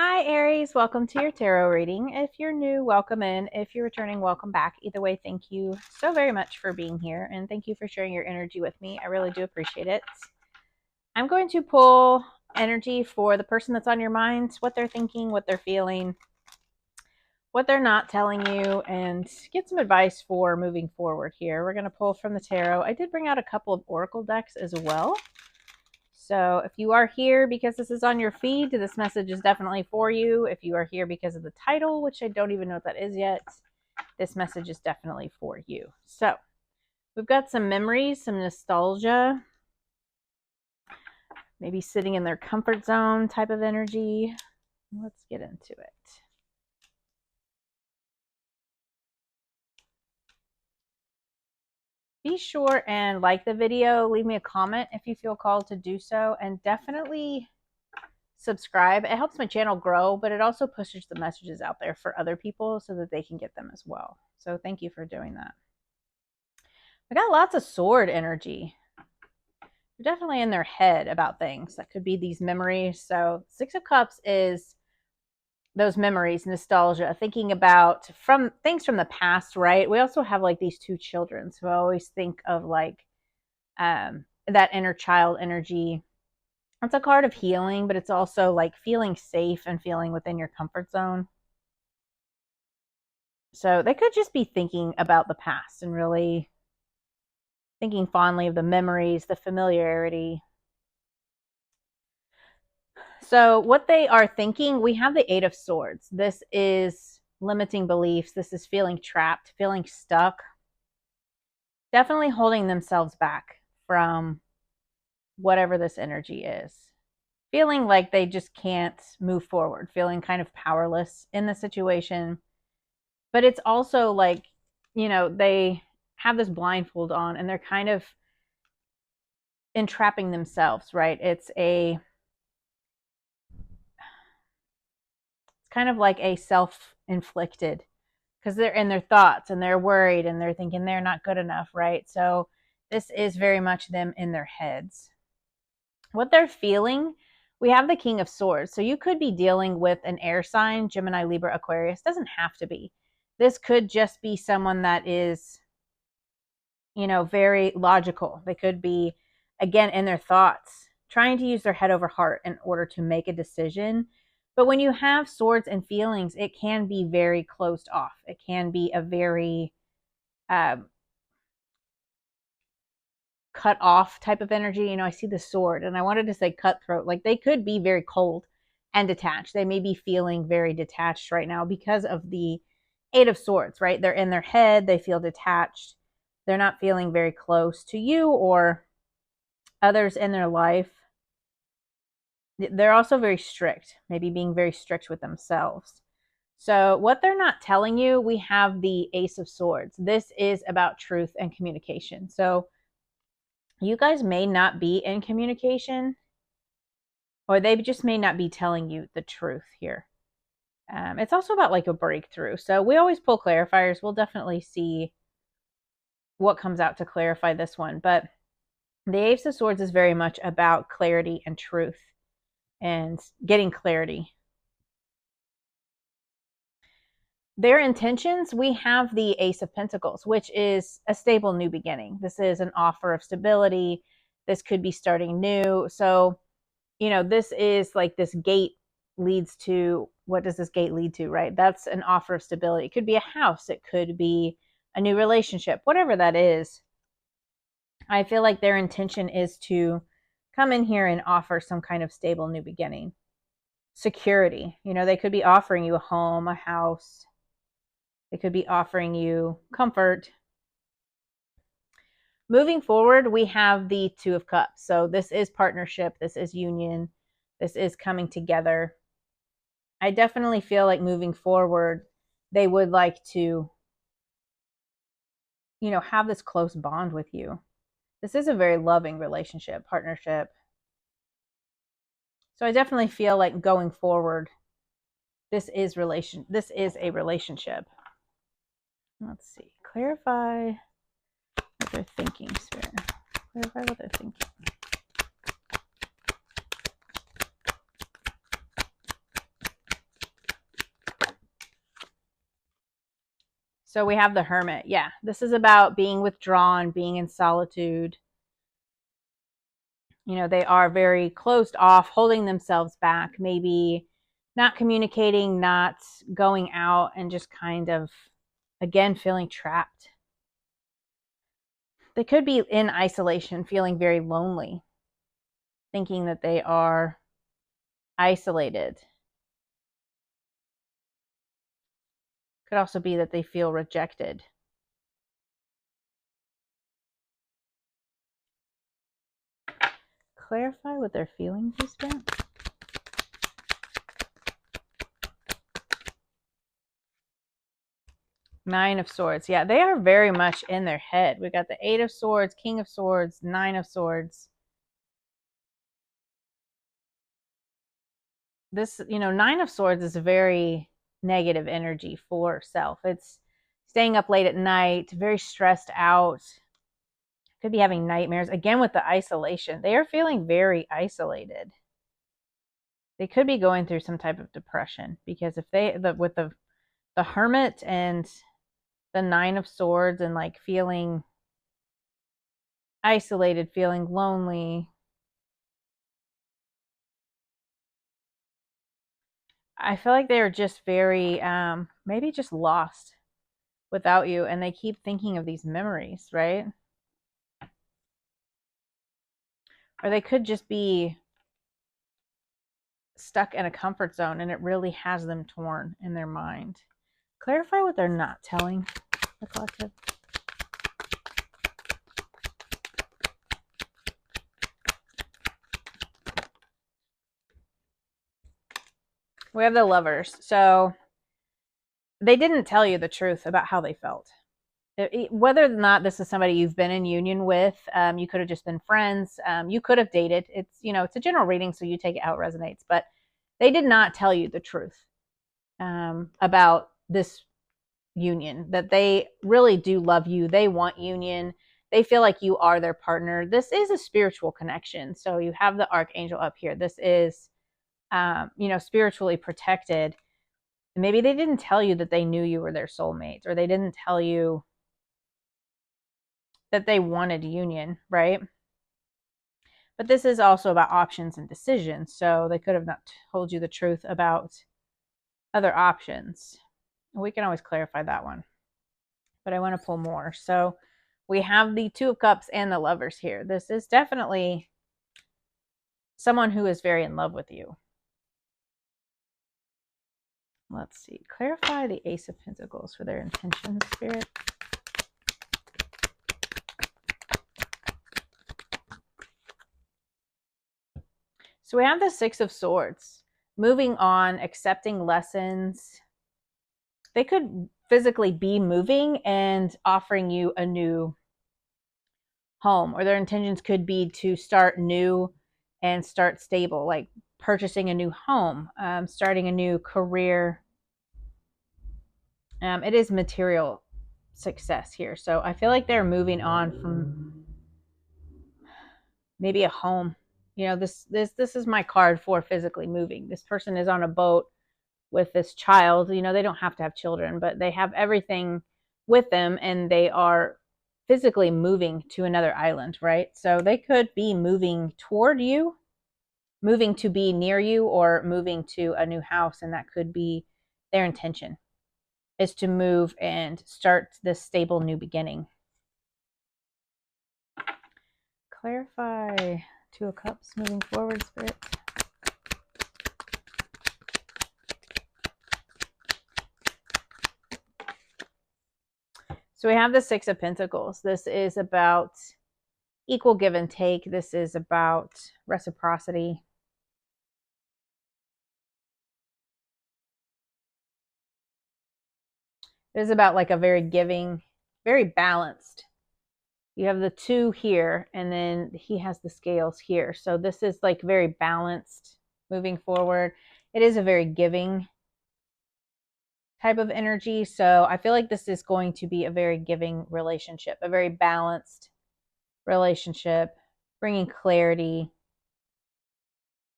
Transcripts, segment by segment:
Hi, Aries. Welcome to your tarot reading. If you're new, welcome in. If you're returning, welcome back. Either way, thank you so very much for being here, and thank you for sharing your energy with me. I really do appreciate it. I'm going to pull energy for the person that's on your mind, what they're thinking, what they're feeling, what they're not telling you, and get some advice for moving forward here. We're going to pull from the tarot. I did bring out a couple of oracle decks as well. So if you are here because this is on your feed, this message is definitely for you. If you are here because of the title, which I don't even know what that is yet, this message is definitely for you. So we've got some memories, some nostalgia, maybe sitting in their comfort zone type of energy. Let's get into it. Be sure and like the video, leave me a comment if you feel called to do so, and definitely subscribe. It helps my channel grow, but it also pushes the messages out there for other people so that they can get them as well. So thank you for doing that. I got lots of sword energy. They're definitely in their head about things. That could be these memories. So Six of Cups is those memories, nostalgia, thinking about from things from the past, right? We also have like these two children. So I always think of like that inner child energy. It's a card of healing, but it's also like feeling safe and feeling within your comfort zone. So they could just be thinking about the past and really thinking fondly of the memories, the familiarity. So what they are thinking, we have the Eight of Swords. This is limiting beliefs. This is feeling trapped, feeling stuck. Definitely holding themselves back from whatever this energy is. Feeling like they just can't move forward, feeling kind of powerless in the situation. But it's also like, they have this blindfold on and they're kind of entrapping themselves, right? It's kind of like a self-inflicted, because they're in their thoughts and they're worried and they're thinking they're not good enough, right? So this is very much them in their heads. What they're feeling, we have the King of Swords. So you could be dealing with an air sign, Gemini, Libra, Aquarius. Doesn't have to be. This could just be someone that is, very logical. They could be, again, in their thoughts, trying to use their head over heart in order to make a decision. But when you have swords and feelings, it can be very closed off. It can be a very cut off type of energy. I see the sword and I wanted to say cutthroat. Like they could be very cold and detached. They may be feeling very detached right now because of the Eight of Swords, right? They're in their head. They feel detached. They're not feeling very close to you or others in their life. They're also very strict, maybe being very strict with themselves. So what they're not telling you, we have the Ace of Swords. This is about truth and communication. So you guys may not be in communication, or they just may not be telling you the truth here. It's also about like a breakthrough. So we always pull clarifiers. We'll definitely see what comes out to clarify this one. But the Ace of Swords is very much about clarity and truth and getting clarity. Their intentions, we have the Ace of Pentacles, which is a stable new beginning. This is an offer of stability. This could be starting new. So, this is like this gate leads to, what does this gate lead to, right? That's an offer of stability. It could be a house. It could be a new relationship, whatever that is. I feel like their intention is to come in here and offer some kind of stable new beginning. Security. They could be offering you a home, a house. They could be offering you comfort. Moving forward, we have the Two of Cups. So this is partnership. This is union. This is coming together. I definitely feel like moving forward, they would like to, have this close bond with you. This is a very loving relationship, partnership. So I definitely feel like going forward, this is a relationship. Let's see. Clarify what they're thinking, Spirit. Clarify what they're thinking. So we have the Hermit. Yeah, this is about being withdrawn, being in solitude. You know, they are very closed off, holding themselves back, maybe not communicating, not going out, and just kind of, again, feeling trapped. They could be in isolation, feeling very lonely, thinking that they are isolated. Could also be that they feel rejected. Clarify what they're feeling, Spirit. Nine of Swords. Yeah, they are very much in their head. We got the Eight of Swords, King of Swords, Nine of Swords. This, Nine of Swords is a very negative energy for self. It's staying up late at night, very stressed out, could be having nightmares. Again, with the isolation, they are feeling very isolated. They could be going through some type of depression because if with the Hermit and the Nine of Swords and like feeling isolated, feeling lonely, I feel like they're just very maybe just lost without you, and they keep thinking of these memories, right? Or they could just be stuck in a comfort zone and it really has them torn in their mind. Clarify what they're not telling the collective. We have the Lovers. So they didn't tell you the truth about how they felt. Whether or not this is somebody you've been in union with, you could have just been friends. You could have dated. It's a general reading, so you take it how it resonates. But they did not tell you the truth about this union, that they really do love you. They want union. They feel like you are their partner. This is a spiritual connection. So you have the Archangel up here. This is, spiritually protected. Maybe they didn't tell you that they knew you were their soulmates, or they didn't tell you that they wanted union, right? But this is also about options and decisions. So they could have not told you the truth about other options. We can always clarify that one. But I want to pull more. So we have the Two of Cups and the Lovers here. This is definitely someone who is very in love with you. Let's see. Clarify the Ace of Pentacles for their intentions, Spirit. So we have the Six of Swords. Moving on, accepting lessons. They could physically be moving and offering you a new home, or their intentions could be to start new and start stable, like purchasing a new home, starting a new career. It is material success here. So I feel like they're moving on from maybe a home. This is my card for physically moving. This person is on a boat with this child. They don't have to have children, but they have everything with them and they are physically moving to another island, right? So they could be moving toward you, moving to be near you, or moving to a new house, and that could be their intention, is to move and start this stable new beginning. Clarify Two of Cups moving forward, Spirit. So we have the Six of Pentacles. This is about equal give and take. This is about reciprocity. It is about like a very giving, very balanced. You have the two here, and then he has the scales here. So this is like very balanced moving forward. It is a very giving type of energy. So I feel like this is going to be a very giving relationship, a very balanced relationship, bringing clarity.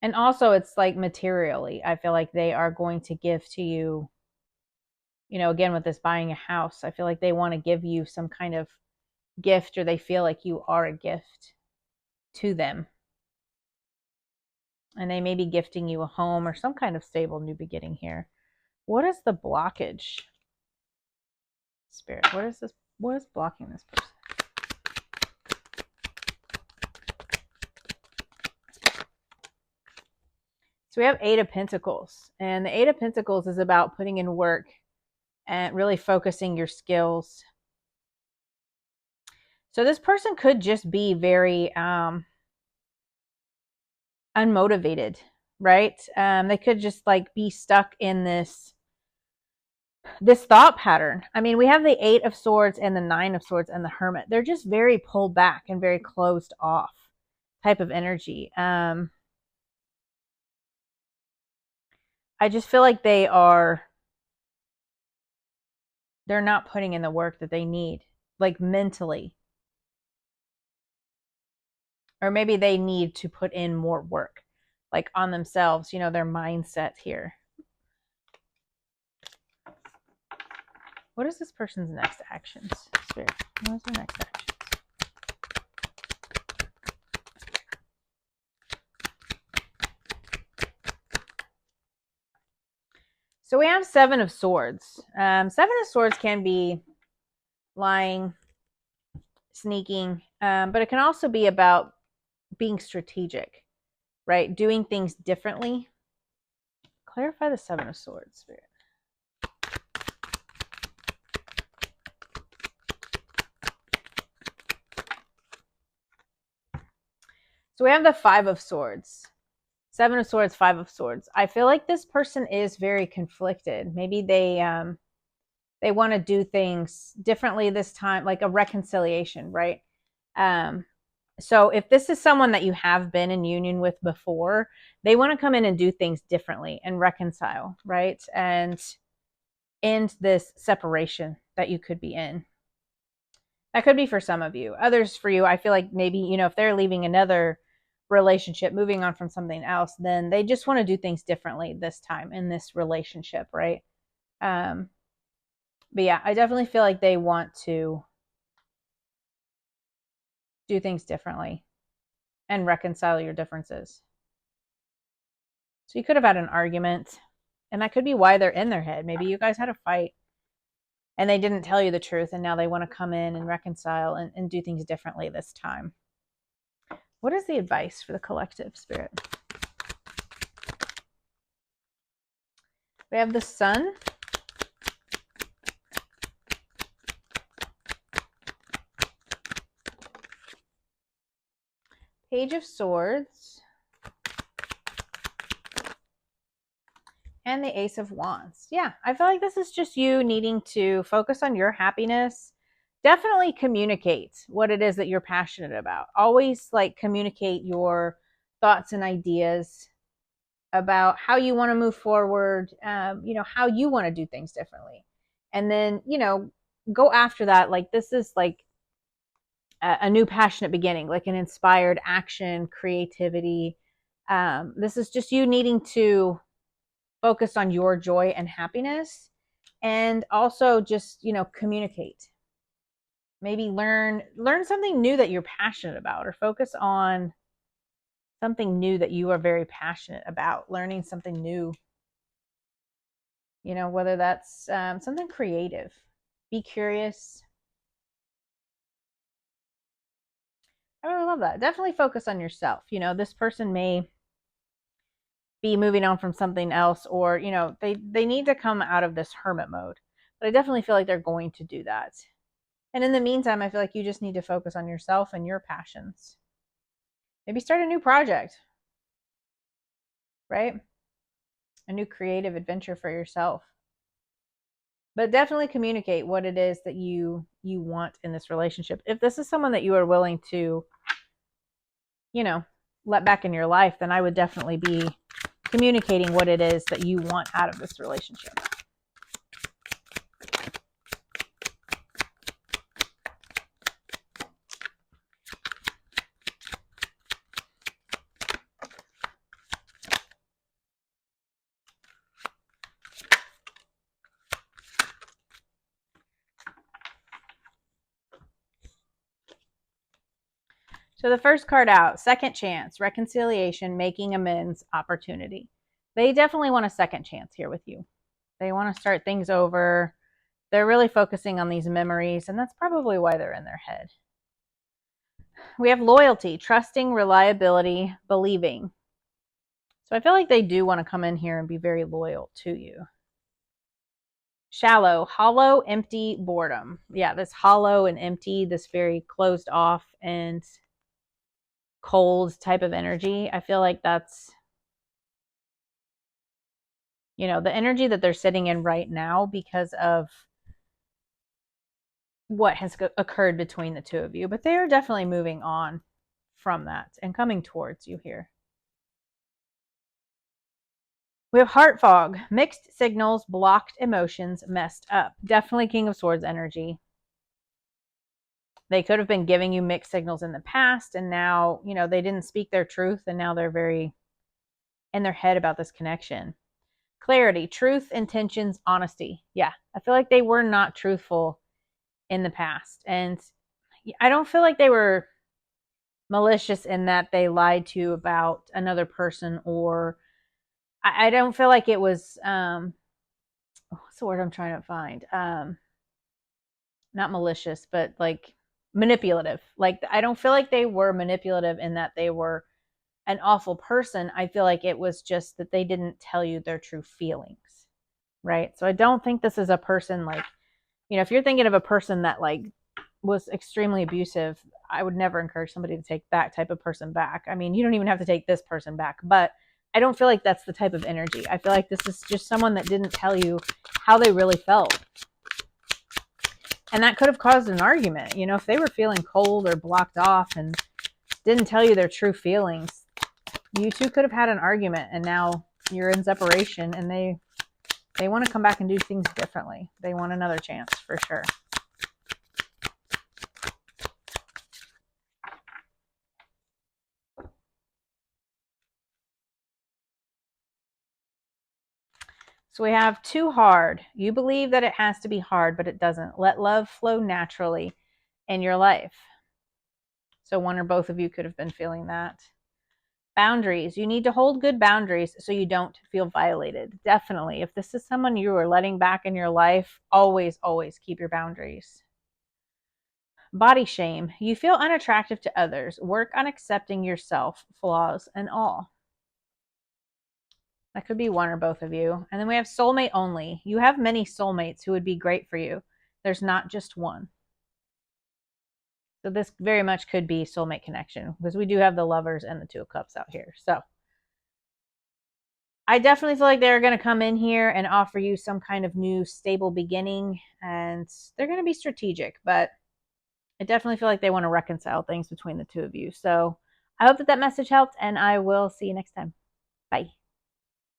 And also it's like materially, I feel like they are going to give to you, you know, again, with this buying a house, I feel like they want to give you some kind of gift, or they feel like you are a gift to them. And they may be gifting you a home or some kind of stable new beginning here. What is the blockage? Spirit, what is this? What is blocking this person? So we have Eight of Pentacles, and the Eight of Pentacles is about putting in work and really focusing your skills. So this person could just be very unmotivated, right? They could just like be stuck in this thought pattern. I mean, we have the Eight of Swords and the Nine of Swords and the Hermit. They're just very pulled back and very closed off type of energy. I just feel like they're not putting in the work that they need, like mentally. Or maybe they need to put in more work, like on themselves, you know, their mindset here. What is this person's next actions? Spirit, what is their next actions? So we have Seven of Swords. Seven of Swords can be lying, sneaking, but it can also be about being strategic, right? Doing things differently. Clarify the Seven of Swords, Spirit. So we have the Five of Swords. Seven of Swords, Five of Swords. I feel like this person is very conflicted. Maybe they want to do things differently this time, like a reconciliation, right? So if this is someone that you have been in union with before, they want to come in and do things differently and reconcile, right? And end this separation that you could be in. That could be for some of you. Others for you, I feel like maybe, you know, if they're leaving another relationship, moving on from something else, then they just want to do things differently this time in this relationship, right? But yeah, I definitely feel like they want to do things differently and reconcile your differences. So you could have had an argument, and that could be why they're in their head. Maybe you guys had a fight and they didn't tell you the truth, and now they want to come in and reconcile and do things differently this time. What is the advice for the collective, Spirit? We have the Sun. Page of Swords. And the Ace of Wands. Yeah, I feel like this is just you needing to focus on your happiness. Definitely communicate what it is that you're passionate about. Always like communicate your thoughts and ideas about how you want to move forward, you know, how you want to do things differently. And then, you know, go after that. Like this is like a new passionate beginning, like an inspired action, creativity. This is just you needing to focus on your joy and happiness, and also just, you know, communicate. Maybe learn something new that you're passionate about, or focus on something new that you are very passionate about, learning something new, you know, whether that's something creative. Be curious. I really love that. Definitely focus on yourself. You know, this person may be moving on from something else, or, you know, they need to come out of this hermit mode, but I definitely feel like they're going to do that. And in the meantime, I feel like you just need to focus on yourself and your passions. Maybe start a new project, right? A new creative adventure for yourself. But definitely communicate what it is that you want in this relationship. If this is someone that you are willing to, you know, let back in your life, then I would definitely be communicating what it is that you want out of this relationship. So the first card out, second chance, reconciliation, making amends, opportunity. They definitely want a second chance here with you. They want to start things over. They're really focusing on these memories, and that's probably why they're in their head. We have loyalty, trusting, reliability, believing. So I feel like they do want to come in here and be very loyal to you. Shallow, hollow, empty, boredom. Yeah, this hollow and empty, this very closed off and cold type of energy. I feel like that's, the energy that they're sitting in right now because of what has occurred between the two of you. But they are definitely moving on from that and coming towards you here. We have heart fog, mixed signals, blocked emotions, messed up. Definitely King of Swords energy. They could have been giving you mixed signals in the past, and now, they didn't speak their truth, and now they're very in their head about this connection. Clarity, truth, intentions, honesty. Yeah, I feel like they were not truthful in the past. And I don't feel like they were malicious in that they lied to you about another person, or I don't feel like it was what's the word I'm trying to find? Not malicious, but like manipulative. Like I don't feel like they were manipulative in that they were an awful person. I feel like it was just that they didn't tell you their true feelings. Right? So I don't think this is a person like, if you're thinking of a person that like was extremely abusive, I would never encourage somebody to take that type of person back. I mean, you don't even have to take this person back, but I don't feel like that's the type of energy. I feel like this is just someone that didn't tell you how they really felt. And that could have caused an argument. If they were feeling cold or blocked off and didn't tell you their true feelings, you two could have had an argument, and now you're in separation, and they want to come back and do things differently. They want another chance for sure. So we have too hard. You believe that it has to be hard, but it doesn't. Let love flow naturally in your life. So one or both of you could have been feeling that. Boundaries. You need to hold good boundaries so you don't feel violated. Definitely. If this is someone you are letting back in your life, always, always keep your boundaries. Body shame. You feel unattractive to others. Work on accepting yourself, flaws and all. That could be one or both of you. And then we have soulmate only. You have many soulmates who would be great for you. There's not just one. So this very much could be soulmate connection, because we do have the Lovers and the Two of Cups out here. So I definitely feel like they're going to come in here and offer you some kind of new stable beginning, and they're going to be strategic, but I definitely feel like they want to reconcile things between the two of you. So I hope that message helped, and I will see you next time. Bye.